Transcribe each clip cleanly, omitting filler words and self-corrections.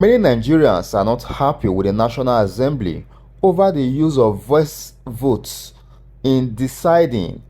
Many Nigerians are not happy with the National Assembly over the use of voice votes in deciding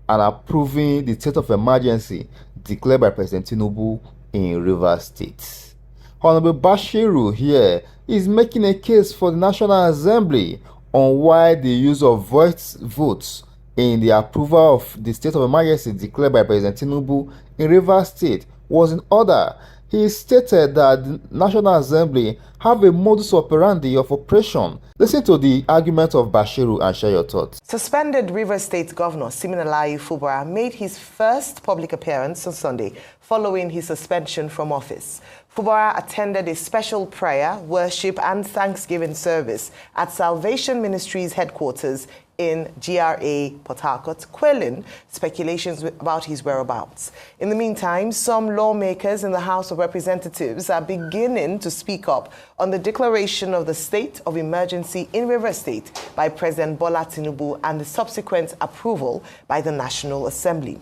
and approving the state of emergency declared by President Tinubu in Rivers State. Honorable Bashiru here is making a case for the National Assembly on why the use of voice votes in the approval of the state of emergency declared by President Tinubu in Rivers State was in order. He stated that the National Assembly have a modus operandi of operation. Listen to the argument of Bashiru and share your thoughts. Suspended Rivers State Governor Siminalayi Fubara made his first public appearance on Sunday following his suspension from office. Fubara attended a special prayer, worship and thanksgiving service at Salvation Ministries headquarters in GRA Port Harcourt, quelling speculations about his whereabouts. In the meantime, some lawmakers in the House of Representatives are beginning to speak up on the declaration of the state of emergency in Rivers State by President Bola Tinubu and the subsequent approval by the National Assembly.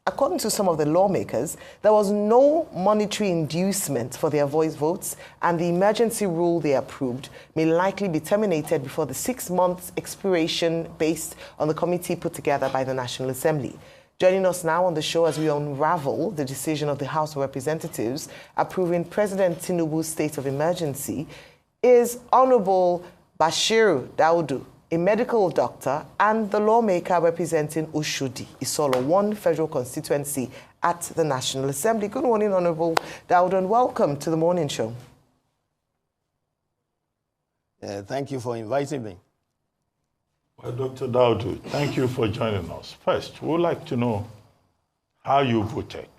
According to some of the lawmakers, there was no monetary inducement for their voice votes, and the emergency rule they approved may likely be terminated before the 6 months expiration based on the committee put together by the National Assembly. Joining us now on the show as we unravel the decision of the House of Representatives approving President Tinubu's state of emergency is Honorable Bashiru Daudu, a medical doctor and the lawmaker representing Oshodi, Isolo 1 federal constituency at the National Assembly. Good morning, Honorable Daudu, and welcome to the morning show. Thank you for inviting me. Well, Dr. Daudu, thank you for joining us. First, we would like to know how you voted.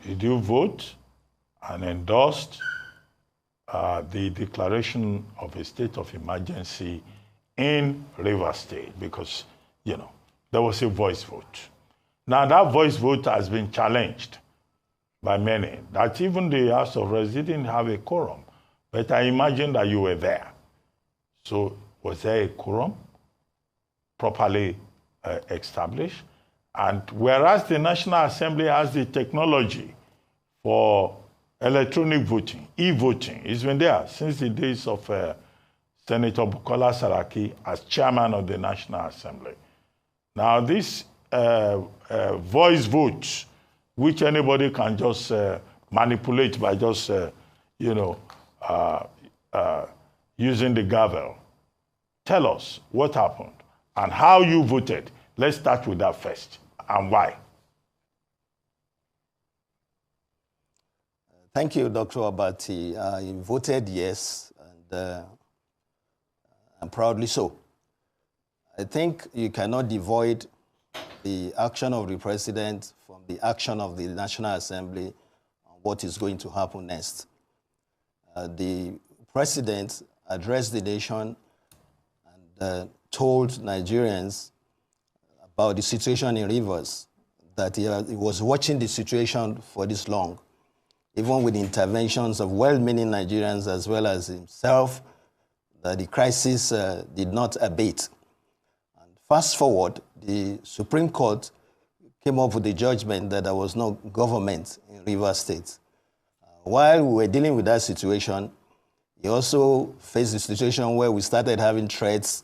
Did you vote and endorsed the declaration of a state of emergency in Rivers State? Because, you know, there was a voice vote. Now, that voice vote has been challenged by many, that even the House of Reps didn't have a quorum. But I imagine that you were there. So, was there a quorum properly established? And whereas the National Assembly has the technology for electronic voting, e-voting, it's been there since the days of Senator Bukola Saraki as chairman of the National Assembly. Now, this voice vote, which anybody can just manipulate by just, using the gavel. Tell us what happened and how you voted. Let's start with that first, and why. Thank you, Dr. Abati. I voted yes, and proudly so. I think you cannot divide the action of the president from the action of the National Assembly on what is going to happen next. The president addressed the nation and told Nigerians about the situation in Rivers, that he was watching the situation for this long, even with interventions of well-meaning Nigerians as well as himself, that the crisis did not abate. And fast forward, the Supreme Court came up with the judgment that there was no government in Rivers State. While we were dealing with that situation, he also faced the situation where we started having threats,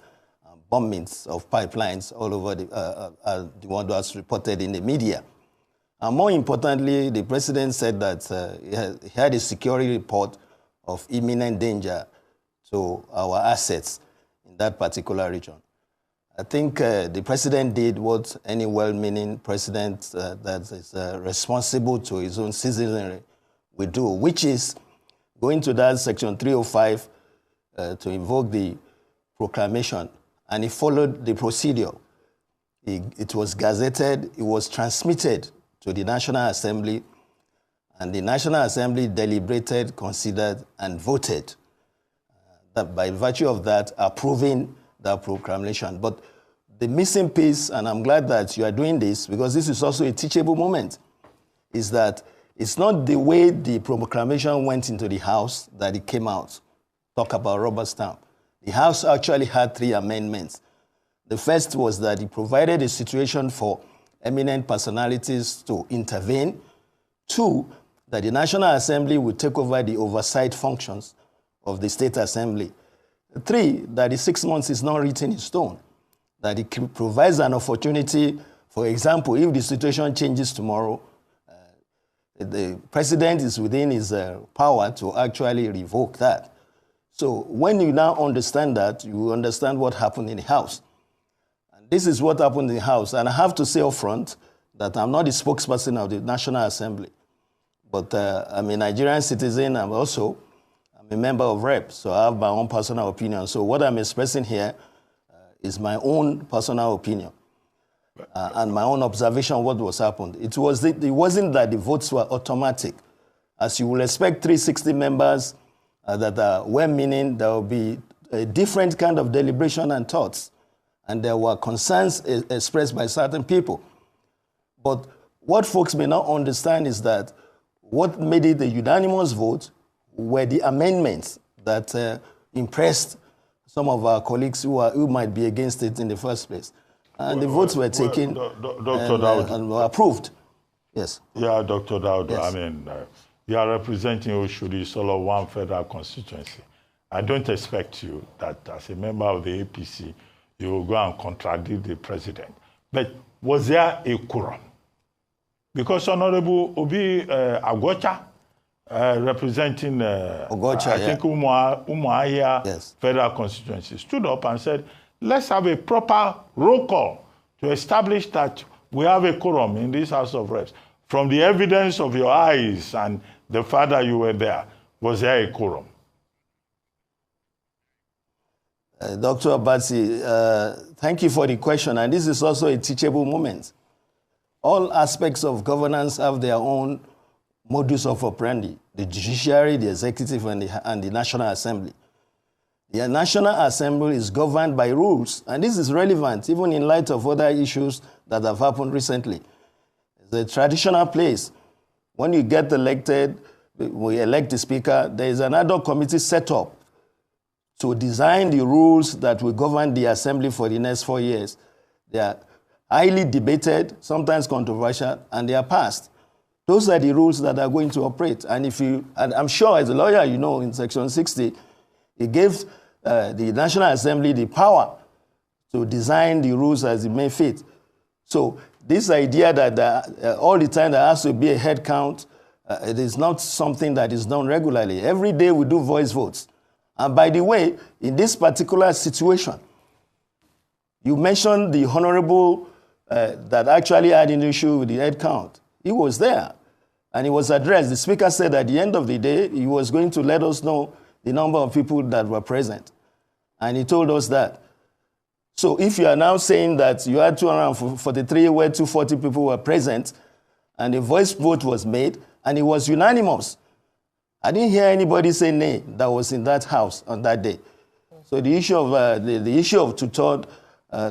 bombings of pipelines all over the one that was reported in the media. And more importantly, the president said that he had a security report of imminent danger to our assets in that particular region. I think the president did what any well-meaning president that is responsible to his own citizenry would do, which is going to that Section 305 to invoke the proclamation. And he followed the procedure. It was gazetted, it was transmitted to the National Assembly, and the National Assembly deliberated, considered, and voted. That by virtue of that, approving that proclamation. But the missing piece, and I'm glad that you are doing this, because this is also a teachable moment, is that it's not the way the proclamation went into the House that it came out. Talk about rubber stamp. The House actually had 3 amendments. The first was that it provided a situation for eminent personalities to intervene. 2, that the National Assembly will take over the oversight functions of the State Assembly. 3, that the 6 months is not written in stone, that it provides an opportunity. For example, if the situation changes tomorrow, the president is within his power to actually revoke that. So when you now understand that, you understand what happened in the House. And this is what happened in the House. And I have to say up front that I'm not the spokesperson of the National Assembly, but I'm a Nigerian citizen. I'm a member of REP, so I have my own personal opinion. So what I'm expressing here is my own personal opinion and my own observation of what was happened. It wasn't that the votes were automatic. As you will expect 360 members that are well-meaning, there will be a different kind of deliberation and thoughts. And there were concerns expressed by certain people. But what folks may not understand is that what made it a unanimous vote were the amendments that impressed some of our colleagues who might be against it in the first place. And the votes were taken and were approved. Yes. Yeah, Dr. Dowd, Yes. I mean, you are representing Oshodi Solo, one federal constituency. I don't expect you that as a member of the APC, you will go and contradict the president. But was there a quorum? Because Honorable Obi Agwocha, representing Ogocha, I think Umuahia Yes. federal constituency, stood up and said, let's have a proper roll call to establish that we have a quorum in this House of Reps. From the evidence of your eyes and the fact that you were there, was there a quorum? Dr. Abatsi, thank you for the question. And this is also a teachable moment. All aspects of governance have their own modus of operandi, the judiciary, the executive, and the National Assembly. The National Assembly is governed by rules, and this is relevant even in light of other issues that have happened recently. It's a traditional place. When you get elected, we elect the speaker, there is an ad hoc committee set up to design the rules that will govern the assembly for the next 4 years. They are highly debated, sometimes controversial, and they are passed. Those are the rules that are going to operate. And I'm sure as a lawyer, you know, in Section 60, it gives the National Assembly the power to design the rules as it may fit. So this idea that all the time there has to be a head count, it is not something that is done regularly. Every day we do voice votes. And by the way, in this particular situation, you mentioned the honorable that actually had an issue with the head count. He was there, and it was addressed. The speaker said at the end of the day, he was going to let us know the number of people that were present. And he told us that. So if you are now saying that you had 243 where 240 people were present, and a voice vote was made, and it was unanimous, I didn't hear anybody say nay that was in that house on that day. So the issue of the issue of two-thirds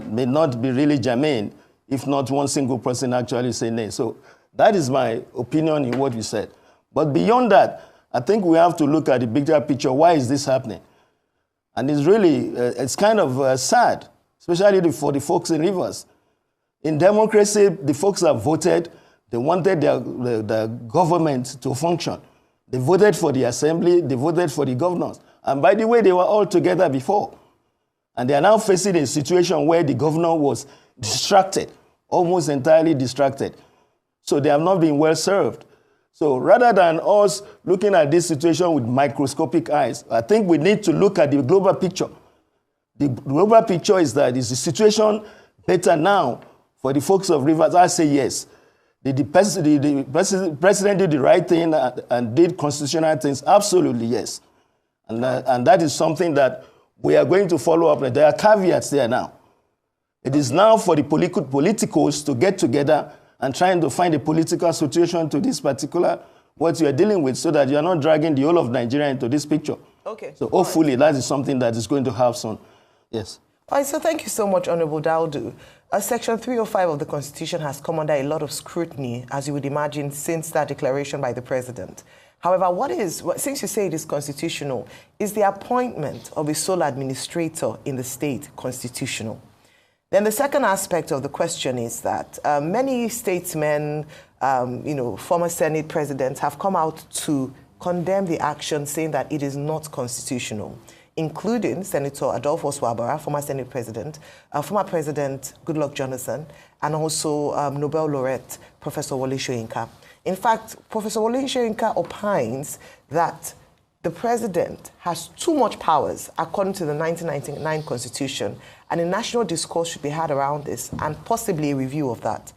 may not be really germane if not one single person actually say nay. So that is my opinion in what you said. But beyond that, I think we have to look at the bigger picture. Why is this happening? And it's really, it's kind of sad, especially for the folks in Rivers. In democracy, the folks have voted. They wanted their government to function. They voted for the assembly. They voted for the governors. And by the way, they were all together before. And they are now facing a situation where the governor was distracted, almost entirely distracted. So they have not been well served. So rather than us looking at this situation with microscopic eyes, I think we need to look at the global picture. The global picture is that is the situation better now for the folks of Rivers? I say yes. The president did the right thing and did constitutional things? Absolutely yes. And that is something that we are going to follow up. There are caveats there now. It is now for the politicals to get together and trying to find a political solution to this particular, what you are dealing with, so that you are not dragging the whole of Nigeria into this picture. Okay. So hopefully that is something that is going to have soon. Yes. All right, so thank you so much, Honorable Daudu. Section 305 of the Constitution has come under a lot of scrutiny, as you would imagine, since that declaration by the President. However, since you say it is constitutional, is the appointment of a sole administrator in the state constitutional? Then the second aspect of the question is that many statesmen, former Senate presidents have come out to condemn the action, saying that it is not constitutional, including Senator Adolfo Swabara, former Senate President, former President Goodluck Jonathan, and also Nobel laureate Professor Wole Soyinka. In fact, Professor Wole Soyinka opines that the president has too much powers according to the 1999 Constitution, and a national discourse should be had around this and possibly a review of that.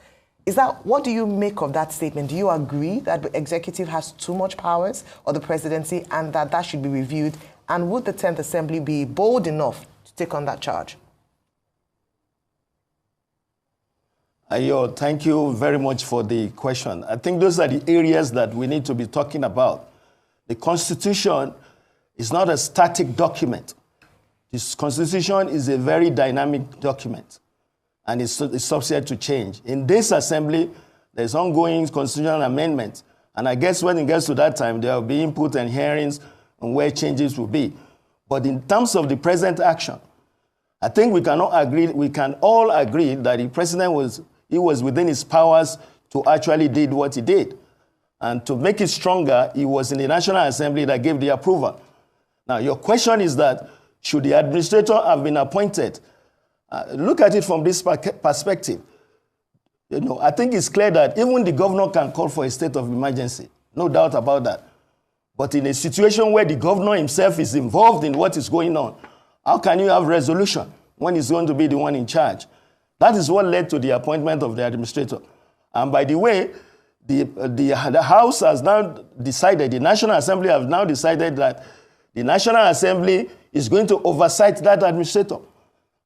What do you make of that statement? Do you agree that the executive has too much powers, or the presidency, and that should be reviewed? And would the 10th Assembly be bold enough to take on that charge? Ayo, thank you very much for the question. I think those are the areas that we need to be talking about. The Constitution is not a static document. This Constitution is a very dynamic document, and it's subject to change. In this Assembly, there's ongoing constitutional amendments, and I guess when it gets to that time, there will be input and hearings on where changes will be. But in terms of the present action, I think we can all agree that the president was within his powers to actually did what he did. And to make it stronger, it was in the National Assembly that gave the approval. Now, your question is that, should the administrator have been appointed? Look at it from this perspective. I think it's clear that even the governor can call for a state of emergency. No doubt about that. But in a situation where the governor himself is involved in what is going on, how can you have resolution when he's going to be the one in charge? That is what led to the appointment of the administrator. And by the way, the House has now decided, the National Assembly has now decided that the National Assembly is going to oversight that administrator.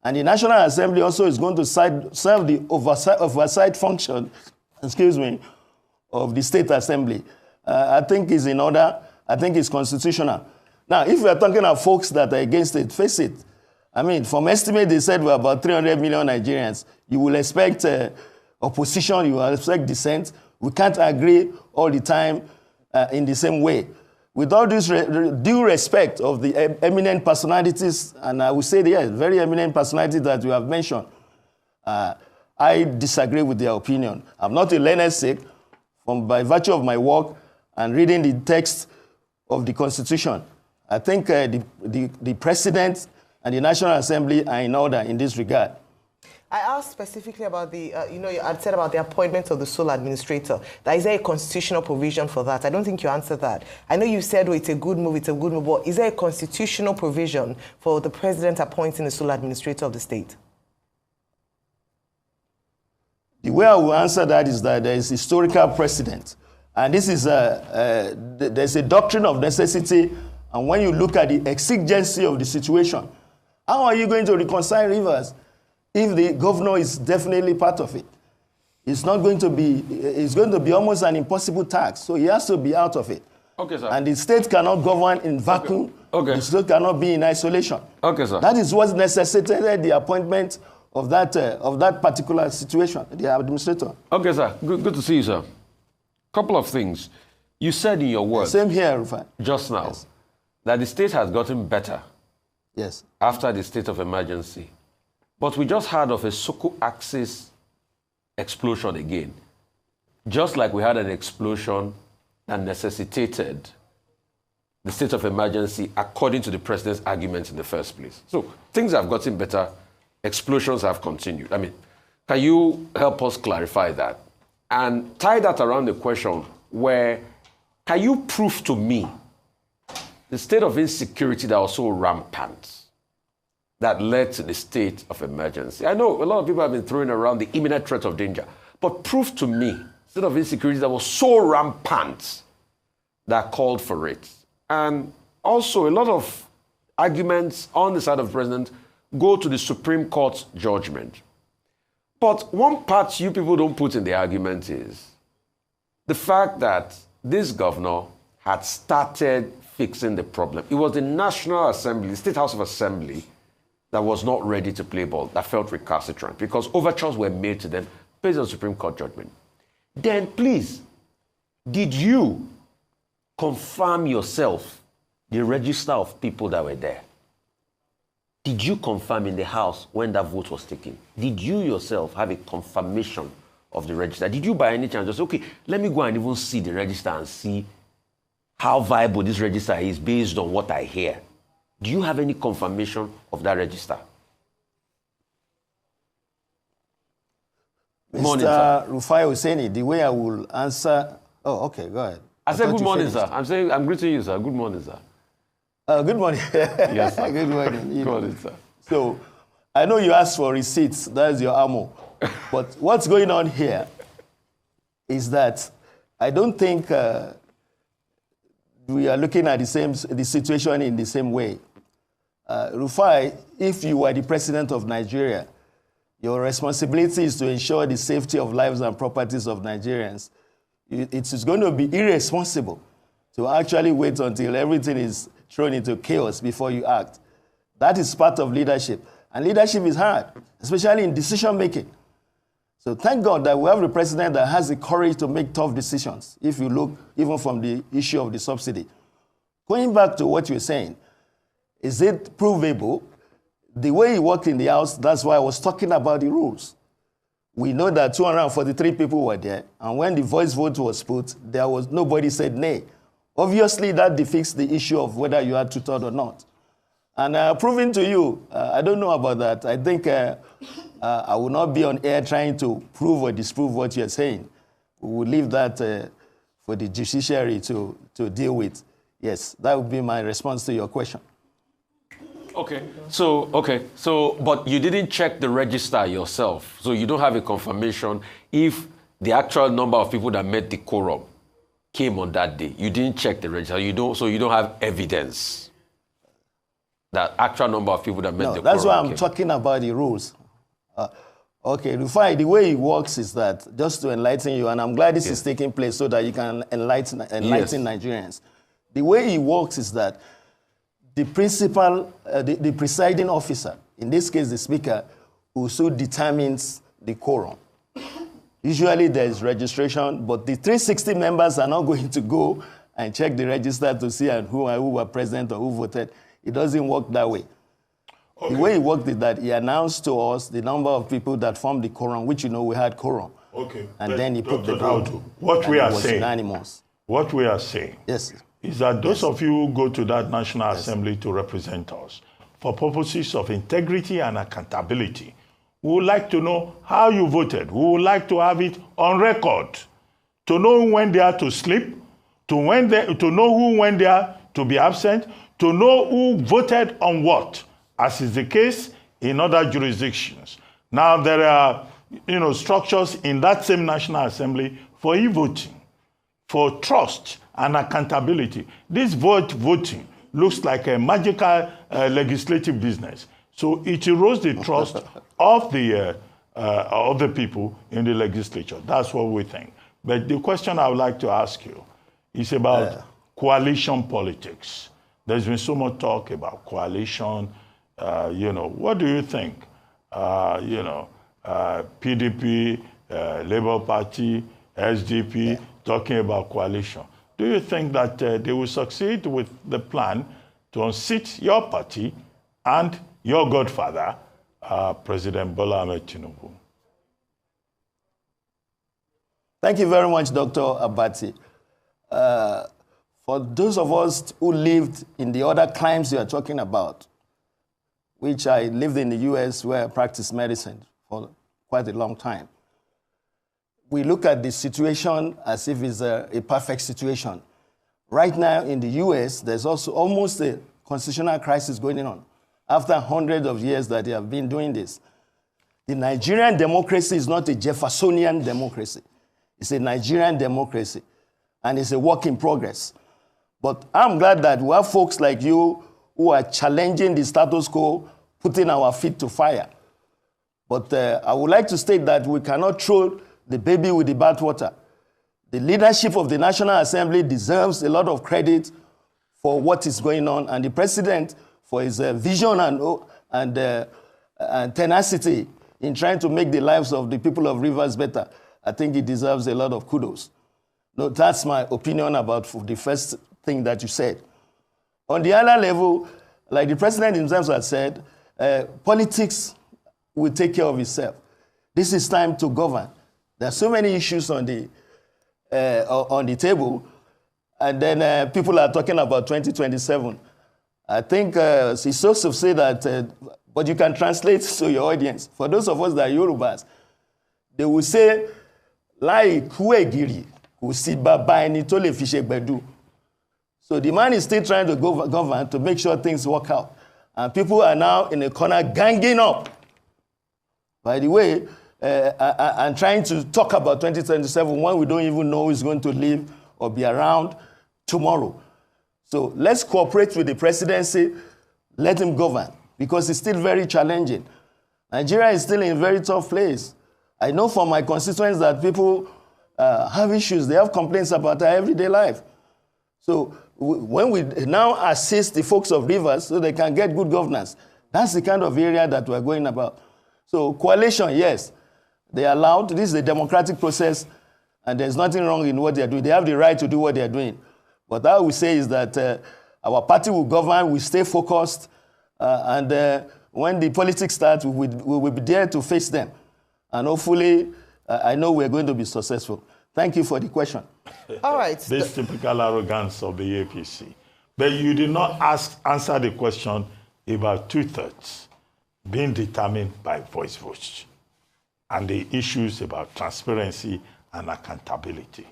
And the National Assembly also is going to serve the oversight function, of the State Assembly. I think it's in order. I think it's constitutional. Now, if we are talking about folks that are against it, face it. I mean, from estimate, they said we're about 300 million Nigerians. You will expect opposition, you will expect dissent. We can't agree all the time in the same way. With all this due respect of the eminent personalities, and I would say, yes, very eminent personalities that you have mentioned, I disagree with their opinion. I'm not a learned sake, by virtue of my work and reading the text of the Constitution. I think the President and the National Assembly are in order in this regard. I asked specifically about the, you had said about the appointment of the sole administrator. Is there a constitutional provision for that? I don't think you answered that. I know you said, it's a good move, but is there a constitutional provision for the president appointing the sole administrator of the state? The way I will answer that is that there is historical precedent. And this is there's a doctrine of necessity. And when you look at the exigency of the situation, how are you going to reconcile rivers if the governor is definitely part of it? It's going to be almost an impossible task. So he has to be out of it. Okay, sir. And the state cannot govern in vacuum. Okay. The state cannot be in isolation. Okay, sir. That is what necessitated the appointment of that particular situation, the administrator. Okay, sir. Good to see you, sir. Couple of things. You said in your words. Same here, Rufai. Just now, yes, that the state has gotten better. Yes. After the state of emergency. But we just heard of a Soko Axis explosion again. Just like we had an explosion that necessitated the state of emergency according to the president's arguments in the first place. So things have gotten better, explosions have continued. I mean, can you help us clarify that? And tie that around the question where, can you prove to me the state of insecurity that was so rampant that led to the state of emergency? I know a lot of people have been throwing around the imminent threat of danger, but prove to me the state of insecurity that was so rampant that called for it. And also a lot of arguments on the side of the president go to the Supreme Court's judgment. But one part you people don't put in the argument is the fact that this governor had started fixing the problem. It was the National Assembly, the State House of Assembly, that was not ready to play ball, that felt recalcitrant because overtures were made to them based on Supreme Court judgment. Then please, did you confirm yourself the register of people that were there? Did you confirm in the House when that vote was taken? Did you yourself have a confirmation of the register. Did you by any chance just, okay, let me go and even see the register and see how viable this register is based on what I hear? Do you have any confirmation of that register? Mr. Rufai Hussaini, the way I will answer... Oh, okay, go ahead. I said good morning, sir. I'm greeting you, sir. Good morning, sir. Good morning. Yes, sir. Good morning. Good morning, sir. So, I know you asked for receipts. That's your ammo. But what's going on here is that I don't think we are looking at the situation in the same way. Rufai, if you are the president of Nigeria, your responsibility is to ensure the safety of lives and properties of Nigerians. It is going to be irresponsible to actually wait until everything is thrown into chaos before you act. That is part of leadership. And leadership is hard, especially in decision making. So thank God that we have a president that has the courage to make tough decisions, if you look even from the issue of the subsidy. Going back to what you're saying, is it provable? The way he worked in the House, that's why I was talking about the rules. We know that 243 people were there, and when the voice vote was put, nobody said nay. Obviously, that defeats the issue of whether you had two-thirds or not. And proving to you, I don't know about that. I think I will not be on air trying to prove or disprove what you're saying. We will leave that for the judiciary to deal with. Yes, that would be my response to your question. Okay. So, but you didn't check the register yourself, so you don't have a confirmation if the actual number of people that met the quorum came on that day. You didn't check the register. So you don't have evidence that actual number of people that met the quorum. That's why I'm talking about the rules. Okay, Rufai, the way it works is that, just to enlighten you, and I'm glad this is taking place so that you can enlighten Nigerians. The way it works is that the principal, the presiding officer, in this case the speaker, also determines the quorum. Usually there is registration, but the 360 members are not going to go and check the register to see who were present or who voted. It doesn't work that way. Okay. The way it worked is that he announced to us the number of people that formed the quorum, which we had quorum. Okay. And then he put the vote. What we are saying yes, is that those of you who go to that National Assembly to represent us, for purposes of integrity and accountability, we would like to know how you voted. We would like to have it on record, to know when they are to sleep, to know who went there to be absent, to know who voted on what, as is the case in other jurisdictions. Now, there are structures in that same National Assembly for e-voting, for trust and accountability. This voting looks like a magical legislative business. So it erodes the trust of the people in the legislature. That's what we think. But the question I would like to ask you is about coalition politics. There's been so much talk about coalition. What do you think? PDP, Labour Party, SDP, talking about coalition. Do you think that they will succeed with the plan to unseat your party and your godfather, President Bola Ahmed Tinubu? Thank you very much, Dr. Abati. For those of us who lived in the other climes you are talking about, which I lived in the US where I practiced medicine for quite a long time, we look at the situation as if it's a perfect situation. Right now in the US, there's also almost a constitutional crisis going on after hundreds of years that they have been doing this. The Nigerian democracy is not a Jeffersonian democracy. It's a Nigerian democracy, and it's a work in progress. But I'm glad that we have folks like you who are challenging the status quo, putting our feet to fire. But I would like to state that we cannot throw the baby with the bathwater. The leadership of the National Assembly deserves a lot of credit for what is going on, and the president for his vision and tenacity in trying to make the lives of the people of Rivers better. I think he deserves a lot of kudos. No, that's my opinion about the first thing that you said. On the other level, like the president himself has said, politics will take care of itself. This is time to govern. There are so many issues on the table, and then people are talking about 2027. I think it's supposed to say that, but you can translate to your audience. For those of us that are Yorubas, they will say, like, Huegiri, so the man is still trying to govern to make sure things work out. And people are now in a corner ganging up. By the way, and trying to talk about 2027 when we don't even know who's going to live or be around tomorrow. So let's cooperate with the presidency, let him govern, because it's still very challenging. Nigeria is still in a very tough place. I know from my constituents that people have issues, they have complaints about their everyday life. So when we now assist the folks of Rivers so they can get good governance, that's the kind of area that we're going about. So coalition, yes, they are allowed. This is a democratic process, and there's nothing wrong in what they're doing. They have the right to do what they're doing. What I would say is that our party will govern, we stay focused, and when the politics starts, we will be there to face them. And hopefully, I know we're going to be successful. Thank you for the question. All right. This typical arrogance of the APC. But you did not answer the question about 2/3 being determined by voice votes and the issues about transparency and accountability.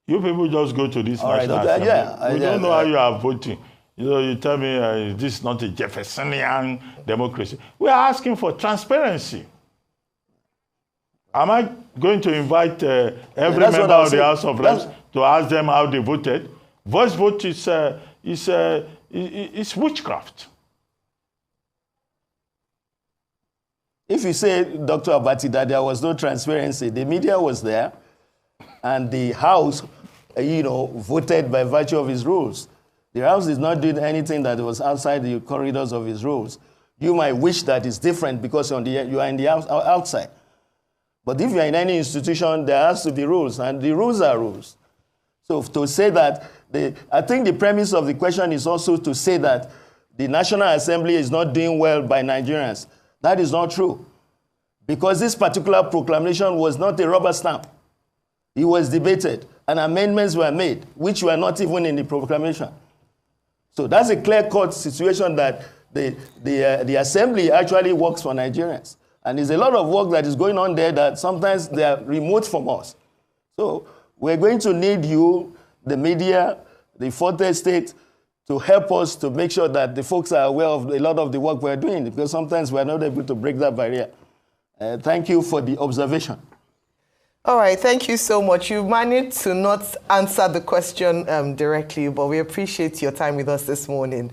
You people just go to this national assembly. We don't know how you are voting. You know, you tell me this is not a Jeffersonian democracy. We are asking for transparency. Am I going to invite every member of the House of Reps to ask them how they voted? Voice vote is witchcraft. If you say, Dr. Abati, that there was no transparency, the media was there, and the House, voted by virtue of its rules. The House is not doing anything that was outside the corridors of its rules. You might wish that it's different because you are in the outside. But if you're in any institution, there has to be rules, and the rules are rules. So to say that, I think the premise of the question is also to say that the National Assembly is not doing well by Nigerians. That is not true. Because this particular proclamation was not a rubber stamp. It was debated, and amendments were made, which were not even in the proclamation. So that's a clear-cut situation that the Assembly actually works for Nigerians. And there's a lot of work that is going on there that sometimes they are remote from us. So we're going to need you, the media, the fourth estate, to help us to make sure that the folks are aware of a lot of the work we're doing, because sometimes we're not able to break that barrier. Thank you for the observation. All right, thank you so much. You managed to not answer the question directly, but we appreciate your time with us this morning.